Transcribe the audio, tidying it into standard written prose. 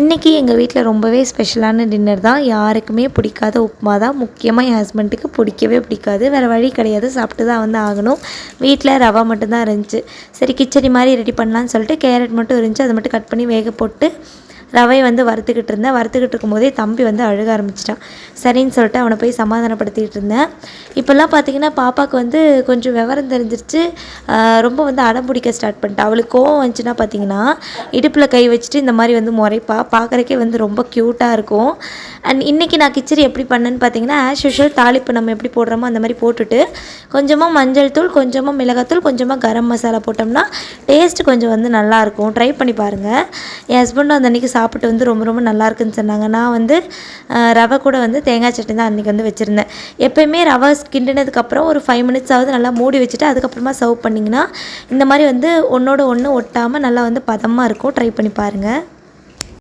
இன்றைக்கி எங்கள் வீட்டில் ரொம்பவே ஸ்பெஷலான டின்னர் தான். யாருக்குமே பிடிக்காத உப்புமா தான். முக்கியமாக என் ஹஸ்பண்டுக்கு பிடிக்கவே பிடிக்காது. வேறு வழி கிடையாது, சாப்பிட்டு தான் வந்து ஆகணும். வீட்டில் ரவா மட்டும்தான் இருந்துச்சு. சரி கிச்சடி மாதிரி ரெடி பண்ணலான்னு சொல்லிட்டு கேரட் மட்டும் இருந்துச்சு, அதை மட்டும் கட் பண்ணி வேக போட்டு ரவையை வந்து வறுத்துக்கிட்டு இருந்தேன். வறுத்துக்கிட்டு இருக்கும்போதே தம்பி வந்து அழுக ஆரம்பிச்சிட்டான். சரின்னு சொல்லிட்டு அவனை போய் சமாதானப்படுத்திக்கிட்டு இருந்தேன். இப்போல்லாம் பார்த்திங்கன்னா பாப்பாவுக்கு வந்து கொஞ்சம் விவரம் தெரிஞ்சிருச்சு. ரொம்ப வந்து அடம் பிடிக்க ஸ்டார்ட் பண்ணிட்டா. அவளுக்கு கோவம் வந்துச்சுன்னா பார்த்திங்கன்னா இடுப்பில் கை வச்சுட்டு இந்த மாதிரி வந்து முறைப்பா. பார்க்குறக்கே வந்து ரொம்ப க்யூட்டாக இருக்கும். அண்ட் இன்றைக்கி நான் கிச்சடி எப்படி பண்ணேன்னு பார்த்தீங்கன்னா, ஆஸ் யூஷுவல் தாளிப்பு நம்ம எப்படி போடுறோமோ அந்த மாதிரி போட்டுட்டு கொஞ்சமாக மஞ்சள் தூள், கொஞ்சமாக மிளகாத்தூள், கொஞ்சமாக கரம் மசாலா போட்டோம்னா டேஸ்ட்டு கொஞ்சம் வந்து நல்லாயிருக்கும். ட்ரை பண்ணி பாருங்கள். என் ஹஸ்பண்டும் அந்த அன்றைக்கி சாப்பிட்டு வந்து ரொம்ப ரொம்ப நல்லாயிருக்குன்னு சொன்னாங்க. நான் வந்து ரவை கூட வந்து தேங்காய் சட்னி தான் அன்றைக்கி வந்து வச்சுருந்தேன். எப்போயுமே ரவை கிண்டினதுக்கப்புறம் ஒரு 5 மினிட்ஸ் ஆகுது நல்லா மூடி வச்சுட்டு அதுக்கப்புறமா சர்வ் பண்ணிங்கன்னா இந்த மாதிரி வந்து ஒன்றோட ஒன்று ஒட்டாமல் நல்லா வந்து பதமாக இருக்கும். ட்ரை பண்ணி பாருங்கள்.